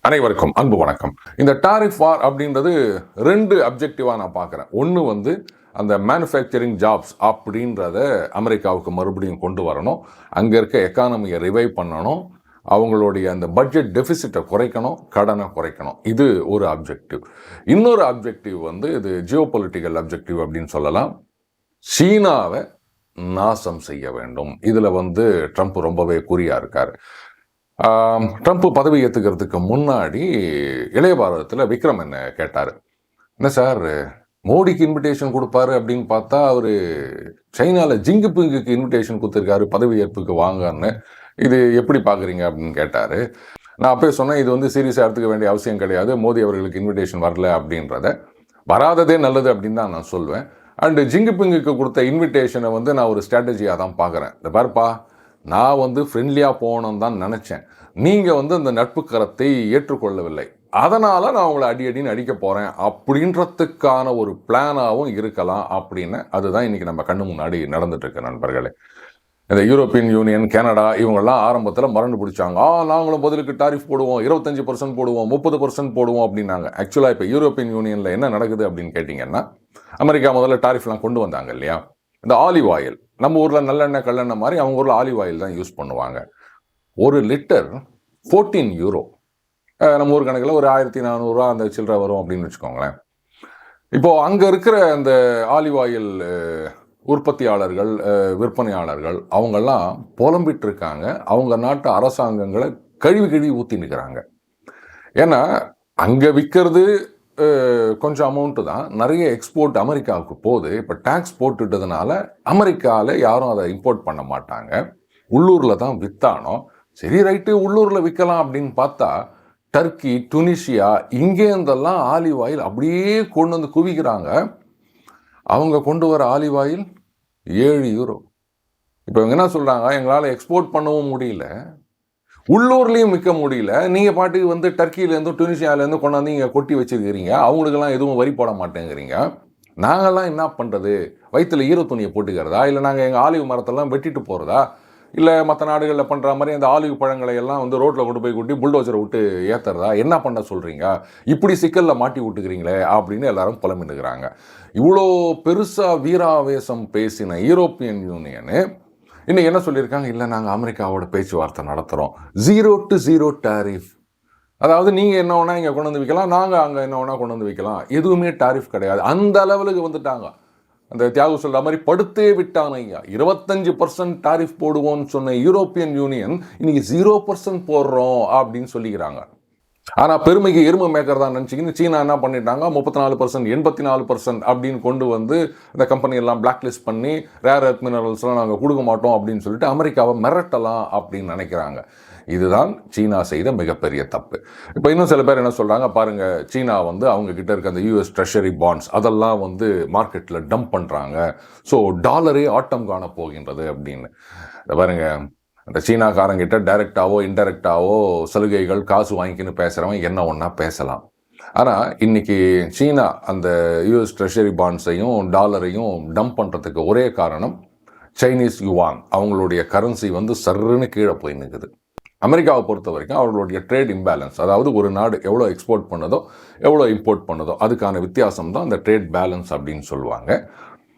அனைவருக்கும் அன்பு வணக்கம். இந்த டாரிஃப் வார் அப்படின்றது ரெண்டு அப்ஜெக்டிவாக நான் பார்க்குறேன். ஒன்று வந்து அந்த மேனுஃபேக்சரிங் ஜாப்ஸ் அப்படின்றத அமெரிக்காவுக்கு மறுபடியும் கொண்டு வரணும், அங்கே இருக்க எக்கானமியை ரிவைவ் பண்ணணும், அவங்களுடைய அந்த பட்ஜெட் டெபிசிட்டை குறைக்கணும், கடனை குறைக்கணும். இது ஒரு அப்ஜெக்டிவ். இன்னொரு அப்ஜெக்டிவ் வந்து இது ஜியோ பொலிட்டிக்கல் அப்ஜெக்டிவ் அப்படின்னு சொல்லலாம். சீனாவை நாசம் செய்ய வேண்டும். இதில் வந்து ட்ரம்ப் ரொம்பவே குறியாக இருக்கார். ட்ரம்ப் பதவி ஏற்றுக்கிறதுக்கு முன்னாடி இளைய பாரதத்தில் விக்ரம் என்ன கேட்டார், என்ன சார் மோடிக்கு இன்விடேஷன் கொடுப்பாரு அப்படின்னு பார்த்தா அவர் சைனாவில் ஜிங்குபிங்குக்கு இன்விடேஷன் கொடுத்துருக்காரு பதவி ஏற்புக்கு வாங்கன்னு, இது எப்படி பார்க்குறீங்க அப்படின்னு கேட்டார். நான் அப்போயே சொன்னேன், இது வந்து சீரியஸாக எடுத்துக்க வேண்டிய அவசியம் கிடையாது, மோடி அவர்களுக்கு இன்விடேஷன் வரல அப்படின்றத, வராததே நல்லது அப்படின்னு தான் நான் சொல்வேன். அண்டு ஜிங்குபிங்குக்கு கொடுத்த இன்விடேஷனை வந்து நான் ஒரு ஸ்ட்ராட்டஜியாக தான் பார்க்குறேன். இந்த பாருப்பா, நான் வந்து ஃப்ரெண்ட்லியாக போகணும்னு தான் நினச்சேன், நீங்கள் வந்து அந்த நட்பு கரத்தை ஏற்றுக்கொள்ளவில்லை, அதனால் நான் உங்களை அடின்னு அடிக்க போகிறேன் அப்படின்றதுக்கான ஒரு பிளானாகவும் இருக்கலாம் அப்படின்னு, அதுதான் இன்றைக்கி நம்ம கண்ணு முன்னாடி நடந்துட்டுருக்கு நண்பர்களே. இந்த யூரோப்பியன் யூனியன், கனடா இவங்கெல்லாம் ஆரம்பத்தில் மறந்து பிடிச்சாங்க. நாங்களும் பதிலுக்கு டாரிஃப் போடுவோம், 25% போடுவோம், 30% போடுவோம் அப்படின்னாங்க. ஆக்சுவலாக இப்போ யூரோப்பியன் யூனியனில் என்ன நடக்குது அப்படின்னு கேட்டிங்கன்னா, அமெரிக்கா முதல்ல டாரிஃப்லாம் கொண்டு வந்தாங்க இல்லையா. இந்த ஆலிவ் ஆயில், நம்ம ஊரில் நல்லெண்ணெய் கல்லெண்ணெய் மாதிரி அவங்க ஊரில் ஆலிவ் ஆயில் தான் யூஸ் பண்ணுவாங்க. ஒரு லிட்டர் 14 யூரோ, நம்ம ஊர் கணக்கில் ஒரு 1400 அந்த சில்லறை வரும் அப்படின்னு வச்சுக்கோங்களேன். இப்போது அங்கே இருக்கிற அந்த ஆலிவ் ஆயில் உற்பத்தியாளர்கள், விற்பனையாளர்கள் அவங்கெல்லாம் புலம்பிட்டு இருக்காங்க, அவங்க நாட்டு அரசாங்கங்களை கழுவி ஊற்றி நிற்கிறாங்க. ஏன்னா அங்கே விற்கிறது கொஞ்சம் அமௌண்ட்டு தான், நிறைய எக்ஸ்போர்ட் அமெரிக்காவுக்கு போகுது. இப்போ டேக்ஸ் போட்டுட்டதுனால அமெரிக்காவில் யாரும் அதை இம்போர்ட் பண்ண மாட்டாங்க, உள்ளூரில் தான் விற்றானோ. சரி ரைட்டு, உள்ளூரில் விற்கலாம் அப்படின்னு பார்த்தா டர்க்கி, டுனிஷியா இங்கேருந்தெல்லாம் ஆலிவ் ஆயில் அப்படியே கொண்டு வந்து குவிக்கிறாங்க. அவங்க கொண்டு வர ஆலிவ் ஆயில் 7 யூரோ. இப்போ இவங்க என்ன சொல்கிறாங்க, எங்களால் எக்ஸ்போர்ட் பண்ணவும் முடியல, உள்ளூர்லேயும் விற்க முடியல, நீங்கள் பாட்டுக்கு வந்து டர்க்கியிலேருந்து டுனிஷியாவிலேருந்து கொண்டாந்து இங்கே கொட்டி வச்சுருக்கிறீங்க, அவங்களுக்கெல்லாம் எதுவும் வரி போட மாட்டேங்கிறீங்க, நாங்கள்லாம் என்ன பண்ணுறது, வயிற்றில் ஈர துணியை போட்டுக்கிறதா, இல்லை நாங்கள் எங்கள் ஆலிவ் மரத்தெல்லாம் வெட்டிட்டு போகிறதா, இல்லை மற்ற நாடுகளில் பண்ணுற மாதிரி அந்த ஆலிவ் பழங்களை எல்லாம் வந்து ரோட்டில் கொண்டு போய் கொட்டி புல்டோசரை விட்டு ஏற்றுறதா, என்ன பண்ண சொல்கிறீங்க, இப்படி சிக்கலில் மாட்டி விட்டுக்கிறீங்களே அப்படின்னு எல்லாரும் புலம்பின்னுக்கிறாங்க. இவ்வளோ பெருசாக வீராவேசம் பேசின யூரோப்பியன் யூனியனு இன்னும் என்ன சொல்லியிருக்காங்க, இல்லை நாங்கள் அமெரிக்காவோட பேச்சுவார்த்தை நடத்துகிறோம், 0 to 0 டாரிஃப். அதாவது நீங்கள் என்ன வேணால் இங்கே கொண்டு வந்து விற்கலாம், நாங்கள் அங்கே என்ன வேணால் கொண்டு வந்து விற்கலாம், எதுவுமே டாரிஃப் கிடையாது. அந்த லெவலுக்கு வந்துட்டாங்க. அந்த தியாகு சொல்கிற மாதிரி படுத்தே விட்டாங்க ஐயா. 25% டாரிஃப் போடுவோம்னு சொன்ன யூரோப்பியன் யூனியன் இன்னைக்கு 0% போடுறோம் அப்படின்னு சொல்லிக்கிறாங்க. ஆனால் பெருமைக்கு எருமை மேக்கர் தான் நினச்சிக்கின்னு சீனா என்ன பண்ணிட்டாங்க, 34%, 84% அப்படின்னு கொண்டு வந்து இந்த கம்பெனியெல்லாம் பிளாக்லிஸ்ட் பண்ணி ரேர் எர்த் மினரல்ஸ்லாம் நாங்கள் கொடுக்க மாட்டோம் அப்படின்னு சொல்லிட்டு அமெரிக்காவை மிரட்டலாம் அப்படின்னு நினைக்கிறாங்க. இதுதான் சீனா செய்த மிகப்பெரிய தப்பு. இப்போ இன்னும் சில பேர் என்ன சொல்கிறாங்க பாருங்கள், சீனா வந்து அவங்க கிட்ட இருக்க அந்த US ட்ரெஷரி பாண்ட்ஸ் அதெல்லாம் வந்து மார்க்கெட்டில் டம்ப் பண்ணுறாங்க, ஸோ டாலரே ஆட்டம் காண போகின்றது அப்படின்னு. இதை பாருங்கள், அந்த சீனாக்காரங்கிட்ட டைரெக்டாவோ இன்டெரக்டாவோ சலுகைகள் காசு வாங்கிக்கின்னு பேசுகிறவன் என்ன ஒன்றா பேசலாம். ஆனால் இன்றைக்கி சீனா அந்த US ட்ரெஷரி பாண்ட்ஸையும் டாலரையும் டம்ப் பண்ணுறதுக்கு ஒரே காரணம் சைனீஸ் யுவான். அவங்களுடைய கரன்சி வந்து சர்ன்னு கீழே போய் நிற்குது. அமெரிக்காவை பொறுத்த வரைக்கும் அவர்களுடைய ட்ரேட் இம்பேலன்ஸ், அதாவது ஒரு நாடு எவ்வளோ எக்ஸ்போர்ட் பண்ணதோ எவ்வளோ இம்போர்ட் பண்ணதோ அதுக்கான வித்தியாசம் தான் அந்த ட்ரேட் பேலன்ஸ் அப்படின்னு சொல்லுவாங்க.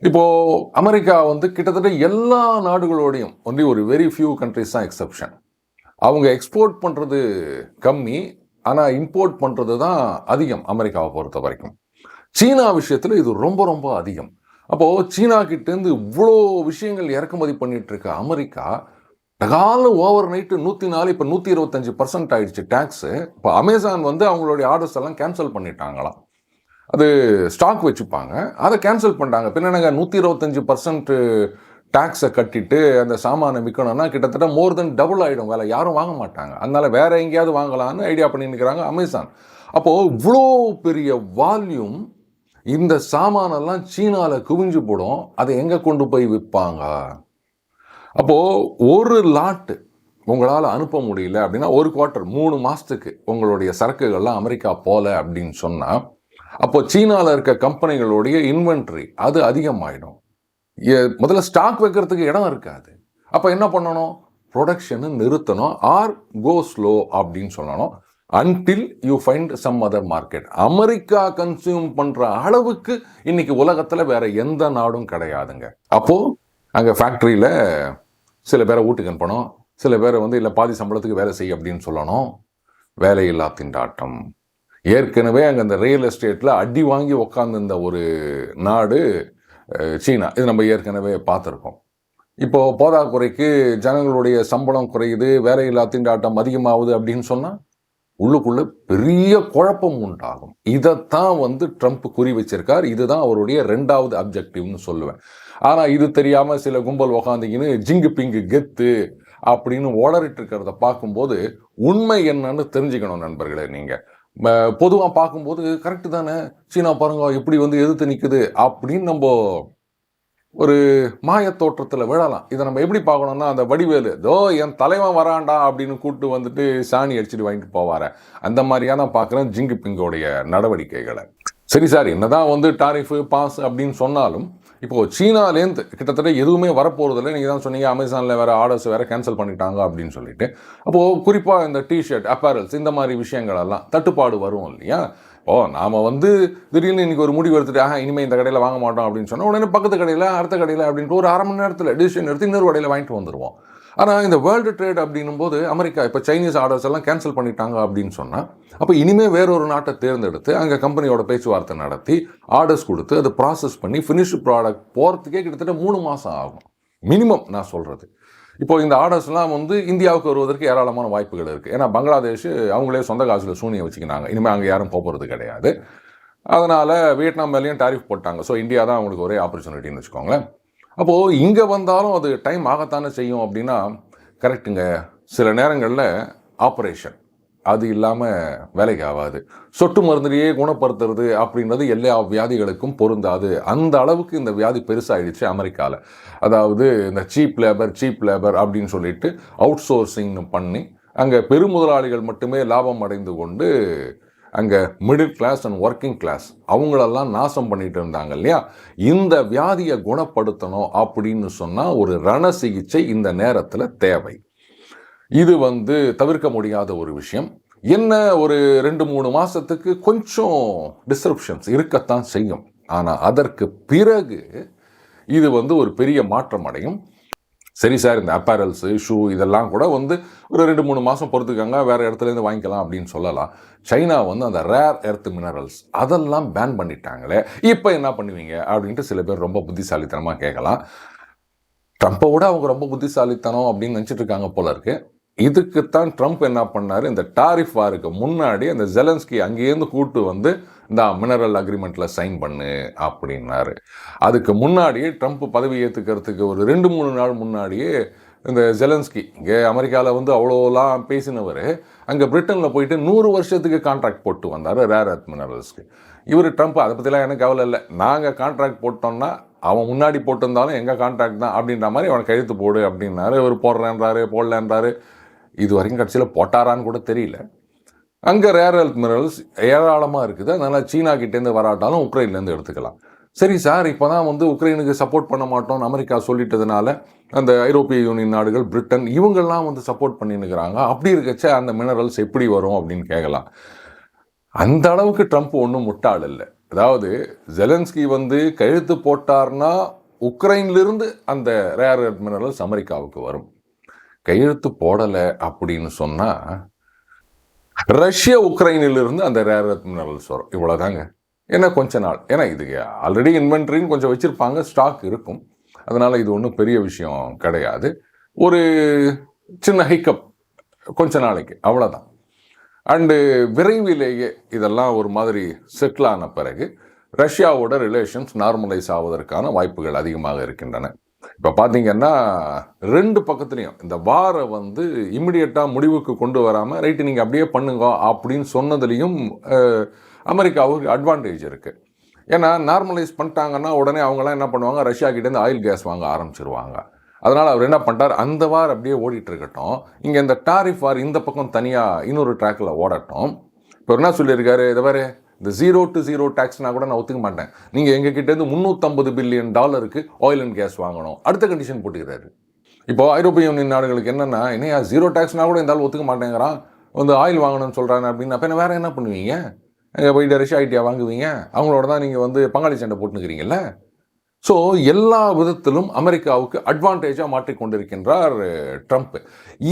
இப்போது அமெரிக்கா வந்து கிட்டத்தட்ட எல்லா நாடுகளோடையும் ஒன்லி ஒரு வெரி ஃபியூ கண்ட்ரிஸ் தான் எக்ஸப்ஷன். அவங்க எக்ஸ்போர்ட் பண்ணுறது கம்மி, ஆனால் இம்போர்ட் பண்ணுறது தான் அதிகம் அமெரிக்காவை பொறுத்த வரைக்கும். சீனா விஷயத்தில் இது ரொம்ப ரொம்ப அதிகம். அப்போது சீனா கிட்டேருந்து இவ்வளோ விஷயங்கள் இறக்குமதி பண்ணிகிட்டு இருக்க அமெரிக்கா காலம் ஓவர் நைட்டு 104 இப்போ 125% ஆயிடுச்சு டேக்ஸு. இப்போ அமேசான் வந்து அவங்களுடைய ஆர்டர்ஸ் எல்லாம் கேன்சல் பண்ணிட்டாங்களாம். அது ஸ்டாக் வச்சுப்பாங்க, அதை கேன்சல் பண்ணிட்டாங்க. பின்ன நாங்கள் 125% டேக்ஸை கட்டிட்டு அந்த சாமானை விற்கணும்னா கிட்டத்தட்ட மோர் தென் டபுள் ஆகிடும் வேலை, யாரும் வாங்க மாட்டாங்க. அதனால் வேறு எங்கேயாவது வாங்கலான்னு ஐடியா பண்ணி நிற்கிறாங்க அமேசான். அப்போது இவ்வளோ பெரிய வால்யூம் இந்த சாமானெல்லாம் சீனாவில் குவிஞ்சு போடும், அதை எங்கே கொண்டு போய் விற்பாங்க? அப்போது ஒரு லாட்டு உங்களால் அனுப்ப முடியல அப்படின்னா ஒரு குவார்ட்டர் 3 மாதத்துக்கு உங்களுடைய சரக்குகள்லாம் அமெரிக்கா போகல அப்படின்னு சொன்னால் அப்போ சீனாவில் இருக்க கம்பெனிகளுடைய இன்வென்ட்ரி அது அதிகமாகிடும். முதல்ல ஸ்டாக் வைக்கிறதுக்கு இடம் இருக்காது. அப்போ என்ன பண்ணணும், ப்ரொடக்ஷனை நிறுத்தணும் ஆர் கோ ஸ்லோ அப்படின்னு சொல்லணும். Until you find some other market. America consume பண்ற அளவுக்கு இன்னைக்கு உலகத்துல வேற எந்த நாடும் கிடையாதுங்க. அப்போ அங்க ஃபேக்டரியில சில பேரை வீட்டுக்கு அனுப்பணும், சில பேரை வந்து இல்லை பாதி சம்பளத்துக்கு வேலை செய்ய அப்படின்னு சொல்லணும். வேலையில்லா திண்டாட்டம். ஏற்கனவே அங்கே அந்த ரியல் எஸ்டேட்டில் அடி வாங்கி உக்காந்துருந்த ஒரு நாடு சீனா. இது நம்ம ஏற்கனவே பார்த்துருக்கோம். இப்போது போதாக்குறைக்கு ஜனங்களுடைய சம்பளம் குறையுது, வேலையில்லா திண்டாட்டம் அதிகமாகுது அப்படின்னு சொன்னால் உள்ளுக்குள்ள பெரிய குழப்பம் உண்டாகும். இதைத்தான் வந்து ட்ரம்ப் குறி வச்சிருக்கார். இதுதான் அவருடைய 2வது அப்ஜெக்டிவ்னு சொல்லுவேன். ஆனால் இது தெரியாமல் சில கும்பல் உக்காந்திங்கன்னு ஜிங்கு பிங்கு கெத்து அப்படின்னு ஓடறிட்டு இருக்கிறத பார்க்கும்போது உண்மை என்னன்னு தெரிஞ்சுக்கணும் நண்பர்களே. நீங்கள் பொதுவாக பார்க்கும்போது கரெக்டு தானே, சீனா பாருங்க எப்படி வந்து எதிர்த்து நிற்குது அப்படின்னு நம்ம ஒரு மாய தோற்றத்தில் விழலாம். இதை நம்ம எப்படி பார்க்கணும்னா, அந்த வடிவேலு தோ என் தலைவன் வராண்டா அப்படின்னு கூப்பிட்டு வந்துட்டு சாணி அடிச்சுட்டு வாங்கிட்டு போவார, அந்த மாதிரியா தான் பார்க்குறேன் ஜிங்கு பிங்கோடைய நடவடிக்கைகளை. சரி சார், என்னதான் வந்து டாரிஃபு பாஸ் அப்படின்னு சொன்னாலும் இப்போது சீனாலேருந்து கிட்டத்தட்ட எதுவுமே வரப்போகிறதில்ல. நீங்கள் தான் சொன்னீங்க அமேசானில் வேறு ஆர்டர்ஸ் வேறு கேன்சல் பண்ணிட்டாங்க அப்படின்னு சொல்லிட்டு. அப்போது குறிப்பாக இந்த டிஷர்ட், அப்பேரல்ஸ் இந்த மாதிரி விஷயங்களெல்லாம் தட்டுப்பாடு வரும் இல்லையா? நாம் வந்து திடீர்னு இன்றைக்கி ஒரு முடிவு எடுத்துட்டு இனிமேல் இந்த கடையில் வாங்க மாட்டோம் அப்படின்னு சொன்னால் உடனே பக்கத்து கடையில் அடுத்த கடையில் அப்படின்ட்டு ஒரு 1/2 மணி நேரத்தில் டிசிஷன் எடுத்து இன்னொரு கடையில் வாங்கிட்டு வந்துடுவோம். ஆனால் இந்த வேர்ல்டு ட்ரேட் அப்படின்னும் போது அமெரிக்கா இப்போ சைனீஸ் ஆர்டர்ஸ் எல்லாம் கேன்சல் பண்ணிட்டாங்க அப்படின்னு சொன்னால் அப்போ இனிமேல் வேறொரு நாட்டை தேர்ந்தெடுத்து அங்கே கம்பெனியோட பேச்சுவார்த்தை நடத்தி ஆர்டர்ஸ் கொடுத்து அதை ப்ராசஸ் பண்ணி ஃபினிஷ்டு ப்ராடக்ட் போகிறதுக்கே கிட்டத்தட்ட 3 மாதம் ஆகும் மினிமம். நான் சொல்கிறது இப்போ இந்த ஆர்டர்ஸ்லாம் வந்து இந்தியாவுக்கு வருவதற்கு ஏராளமான வாய்ப்புகள் இருக்குது. ஏன்னா பங்களாதேஷ் அவங்களே சொந்த காசில் சூனியை வச்சுக்கினாங்க. இனிமேல் அங்கே யாரும் போகிறது கிடையாது. அதனால் வியட்நாம் மேலேயும் டாரிஃப் போட்டாங்க. ஸோ இந்தியா தான் அவங்களுக்கு ஒரே ஆப்பர்ச்சுனிட்டின்னு வச்சுக்கோங்களேன். அப்போது இங்கே வந்தாலும் அது டைம் ஆகத்தானே செய்யும் அப்படின்னா கரெக்டுங்க. சில நேரங்களில் ஆப்ரேஷன் அது இல்லாமல் வேலைக்கு ஆகாது. சொட்டு மருந்துலேயே குணப்படுத்துறது அப்படின்றது எல்லா வியாதிகளுக்கும் பொருந்தாது. அந்த அளவுக்கு இந்த வியாதி பெருசாகிடுச்சு அமெரிக்காவில். அதாவது இந்த சீப் லேபர் அப்படின்னு சொல்லிட்டு அவுட் சோர்சிங்னு பண்ணி அங்கே பெருமுதலாளிகள் மட்டுமே லாபம் அடைந்து கொண்டு அங்கே middle class and working class அவங்களெல்லாம் நாசம் பண்ணிட்டு இருந்தாங்க இல்லையா? இந்த வியாதியை குணப்படுத்தணும் அப்படின்னு சொன்னால் ஒரு ரண சிகிச்சை இந்த நேரத்தில் தேவை. இது வந்து தவிர்க்க முடியாத ஒரு விஷயம். என்ன ஒரு 2-3 மாதத்துக்கு கொஞ்சம் டிஸ்ரப்ஷன்ஸ் இருக்கத்தான் செய்யும். ஆனால் அதற்கு பிறகு இது வந்து ஒரு பெரிய மாற்றம் அடையும். சரி சார், இந்த அப்பேரல்ஸு ஷூ இதெல்லாம் கூட வந்து ஒரு 2-3 மாதம் பொறுத்துக்காங்க, வேறு இடத்துலேருந்து வாங்கிக்கலாம் அப்படின்னு சொல்லலாம். சைனா வந்து அந்த ரேர் எர்த் மினரல்ஸ் அதெல்லாம் பேன் பண்ணிட்டாங்களே, இப்போ என்ன பண்ணுவீங்க அப்படின்ட்டு சில பேர் ரொம்ப புத்திசாலித்தனமாக கேட்கலாம். ட்ரம்ப்பை விட அவங்க ரொம்ப புத்திசாலித்தனம் அப்படின்னு நினச்சிட்டு இருக்காங்க போல இருக்கு. இதுக்குத்தான் ட்ரம்ப் என்ன பண்ணார், இந்த டாரிஃப் வாருக்கு முன்னாடி அந்த ஜெலன்ஸ்கி அங்கேருந்து கூப்பிட்டு வந்து இந்த மினரல் அக்ரிமெண்ட்டில் சைன் பண்ணு அப்படின்னாரு. அதுக்கு முன்னாடியே ட்ரம்ப் பதவி ஏற்றுக்கிறதுக்கு ஒரு 2-3 நாள் முன்னாடியே இந்த ஜெலன்ஸ்கி இங்கே அமெரிக்காவில் வந்து அவ்வளோலாம் பேசினவர் அங்கே பிரிட்டனில் போயிட்டு 100 வருஷத்துக்கு கான்ட்ராக்ட் போட்டு வந்தார் ரேர் எர்த் மினரல்ஸ்க்கு. இவர் ட்ரம்ப் அதை பற்றிலாம் எனக்கு கவலை இல்லை, நாங்கள் கான்ட்ராக்ட் போட்டோம்னா அவன் முன்னாடி போட்டிருந்தாலும் எங்கள் கான்ட்ராக்ட் தான் அப்படின்ற மாதிரி அவனை கழுத்து போடு அப்படின்னாரு. இவர் போடலன்றாரு. இது வரைக்கும் கடைசியில் போட்டாரான்னு கூட தெரியல. அங்கே ரேர் எர்த் மினரல்ஸ் ஏராளமாக இருக்குது. அதனால் சீனா கிட்டேருந்து வராட்டாலும் உக்ரைன்லேருந்து எடுத்துக்கலாம். சரி சார், இப்போ தான் வந்து உக்ரைனுக்கு சப்போர்ட் பண்ண மாட்டோம்னு அமெரிக்கா சொல்லிட்டதுனால அந்த ஐரோப்பிய யூனியன் நாடுகள், பிரிட்டன் இவங்கெல்லாம் வந்து சப்போர்ட் பண்ணின்னுக்கிறாங்க. அப்படி இருக்கச்ச அந்த மினரல்ஸ் எப்படி வரும் அப்படின்னு கேட்கலாம். அந்த அளவுக்கு ட்ரம்ப் ஒன்றும் முட்டாள் இல்லை. அதாவது ஜெலன்ஸ்கி வந்து கழுத்து போட்டார்னா உக்ரைன்லேருந்து அந்த ரேர் எர்த் மினரல்ஸ் அமெரிக்காவுக்கு வரும். கையெழுத்து போடலை அப்படின்னு சொன்னால் ரஷ்யா உக்ரைனிலிருந்து அந்த ரேர் எர்த் மினரல்ஸ் வரும். இவ்வளோதாங்க. ஏன்னா கொஞ்ச நாள், ஏன்னா இதுக்கு ஆல்ரெடி இன்வென்ட்ரின்னு கொஞ்சம் வச்சுருப்பாங்க, ஸ்டாக் இருக்கும். அதனால் இது ஒன்றும் பெரிய விஷயம் கிடையாது. ஒரு சின்ன ஹிக்கப் கொஞ்ச நாளைக்கு, அவ்வளோதான். அண்டு விரைவிலேயே இதெல்லாம் ஒரு மாதிரி செட்டில் ஆன பிறகு ரஷ்யாவோட ரிலேஷன்ஸ் நார்மலைஸ் ஆவதற்கான வாய்ப்புகள் அதிகமாக இருக்கின்றன. இப்போ பார்த்தீங்கன்னா 2 பக்கத்துலேயும் இந்த வாரை வந்து இம்மிடியட்டாக முடிவுக்கு கொண்டு வராமல் ரைட்டு நீங்கள் அப்படியே பண்ணுங்க அப்படின்னு சொன்னதுலேயும் அமெரிக்காவுக்கு அட்வான்டேஜ் இருக்குது. ஏன்னா நார்மலைஸ் பண்ணிட்டாங்கன்னா உடனே அவங்களாம் என்ன பண்ணுவாங்க, ரஷ்யா கிட்டேருந்து ஆயில் கேஸ் வாங்க ஆரம்பிச்சிருவாங்க. அதனால் அவர் என்ன பண்ணிட்டார், அந்த வார் அப்படியே ஓடிட்டு இருக்கட்டும், இங்கே இந்த டாரிஃப் வார் இந்த பக்கம் தனியாக இன்னொரு ட்ராக்கில் ஓடட்டும். இப்போ என்ன சொல்லியிருக்காரு, இதை வேறு இந்த 0 to 0 டேக்ஸ்னா கூட நான் ஒத்துக்க மாட்டேன், நீங்கள் எங்கள் கிட்டேருந்து $350 பில்லியன் ஆயில் அண்ட் கேஸ் வாங்கணும், அடுத்த கண்டிஷன் போட்டுக்கிறாரு. இப்போ ஐரோப்பிய யூனியன் நாடுகளுக்கு என்னென்னா, என்னையா 0 டேக்ஸ்னா கூட இருந்தாலும் ஒத்துக்க மாட்டேங்கிறான், வந்து ஆயில் வாங்கணும்னு சொல்கிறாங்க அப்படின்னு. அப்போ என்ன வேறு என்ன பண்ணுவீங்க? அங்கே போயிட்டு ரஷ்யா ஐடியா வாங்குவீங்க, அவங்களோட தான் நீங்கள் வந்து பங்காளி சண்டை போட்டுக்கிறீங்கல்ல. ஸோ எல்லா விதத்திலும் அமெரிக்காவுக்கு அட்வான்டேஜாக மாற்றிக்கொண்டிருக்கின்றார் ட்ரம்ப்.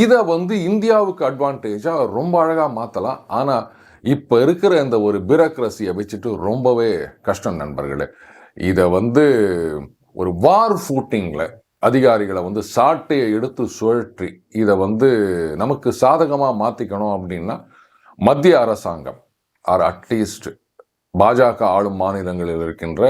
இதை வந்து இந்தியாவுக்கு அட்வான்டேஜாக ரொம்ப அழகாக மாற்றலாம். ஆனால் இப்போ இருக்கிற இந்த ஒரு பியூரோக்ரஸியை வச்சுட்டு ரொம்பவே கஷ்டம் நண்பர்களே. இதை வந்து ஒரு வார் ஃபூட்டிங்கில் அதிகாரிகளை வந்து சாட்டையை எடுத்து சுழற்றி இதை வந்து நமக்கு சாதகமாக மாற்றிக்கணும் அப்படின்னா மத்திய அரசாங்கம் ஆர் அட்லீஸ்ட் பாஜக ஆளும் மாநிலங்களில் இருக்கின்ற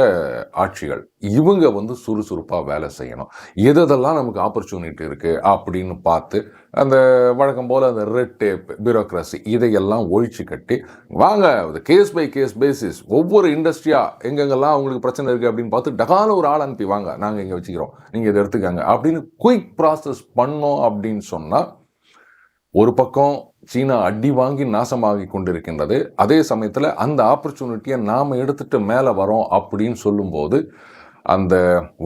ஆட்சிகள் இவங்க வந்து சுறுசுறுப்பாக வேலை செய்யணும். எதெல்லாம் நமக்கு ஆப்பர்ச்சுனிட்டி இருக்குது அப்படின்னு பார்த்து அந்த வழக்கம் போல் அந்த ரெட் டேப் பியூரோக்ரஸி இதையெல்லாம் ஒழிச்சு கட்டி வாங்க, கேஸ் பை கேஸ் பேசிஸ் ஒவ்வொரு இண்டஸ்ட்ரியாக எங்கெங்கெல்லாம் அவங்களுக்கு பிரச்சனை இருக்குது அப்படின்னு பார்த்து டகான ஒரு ஆள் அனுப்பி வாங்க, நாங்கள் இங்கே வச்சுக்கிறோம், நீங்கள் இதை எடுத்துக்காங்க அப்படின்னு குயிக் ப்ராசஸ் பண்ணோம் அப்படின்னு சொன்னால் ஒரு பக்கம் சீனா அடி வாங்கி நாசமாகி கொண்டிருக்கின்றது. அதே சமயத்தில் அந்த ஆப்பர்ச்சுனிட்டியை நாம் எடுத்துகிட்டு மேலே வரோம் அப்படின்னு சொல்லும்போது அந்த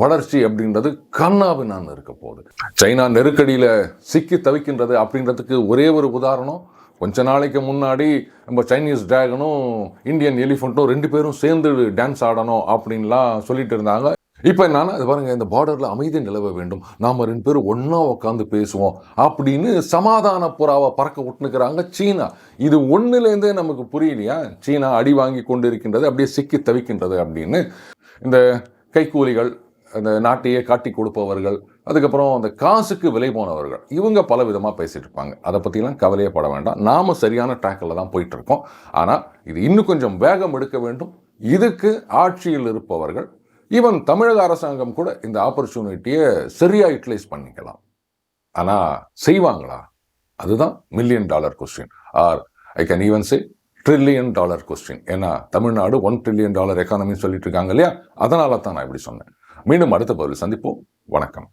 வளர்ச்சி அப்படின்றது கண்ணாபின்னான்னு இருக்க போகுது. சைனா நெருக்கடியில் சிக்கி தவிக்கின்றது அப்படின்றதுக்கு ஒரே ஒரு உதாரணம், கொஞ்ச நாளைக்கு முன்னாடி நம்ம சைனீஸ் டிராகனும் இந்தியன் எலிஃபண்ட்டும் 2 பேரும் சேர்ந்து டான்ஸ் ஆடணும் அப்படின்லாம் சொல்லிட்டு இருந்தாங்க. இப்போ என்னன்னா, அது பாருங்க, இந்த பார்டரில் அமைதி நிலவ வேண்டும், நாம் 2 பேரும் ஒன்றா உட்காந்து பேசுவோம் அப்படின்னு சமாதான புறாவை பறக்க விட்டுனுக்கிறாங்க சீனா. இது ஒன்றுலேருந்தே நமக்கு புரியலையா, சீனா அடி வாங்கி கொண்டு இருக்கின்றது, அப்படியே சிக்கி தவிக்கின்றது அப்படின்னு. இந்த கைக்கூலிகள், அந்த நாட்டையே காட்டி கொடுப்பவர்கள், அதுக்கப்புறம் அந்த காசுக்கு விலை போனவர்கள், இவங்க பல விதமாக பேசிகிட்டு இருப்பாங்க. அதை பற்றிலாம் கவலையே பட வேண்டாம், நாம் சரியான ட்ராக்கில் தான் போயிட்டுருக்கோம். ஆனால் இது இன்னும் கொஞ்சம் வேகம் எடுக்க வேண்டும். இதுக்கு ஆட்சியில் இருப்பவர்கள், ஈவன் தமிழக அரசாங்கம் கூட இந்த ஆப்பர்ச்சுனிட்டியை சரியாக யூட்டிலைஸ் பண்ணிக்கலாம். ஆனால் செய்வாங்களா? அதுதான் $1 million question, or I can even say $1 trillion question. ஏன்னா தமிழ்நாடு $1 trillion எக்கானமின்னு சொல்லிட்டு இருக்காங்க இல்லையா, அதனால தான் நான் இப்படி சொன்னேன். மீண்டும் அடுத்த பதில் சந்திப்போம். வணக்கம்.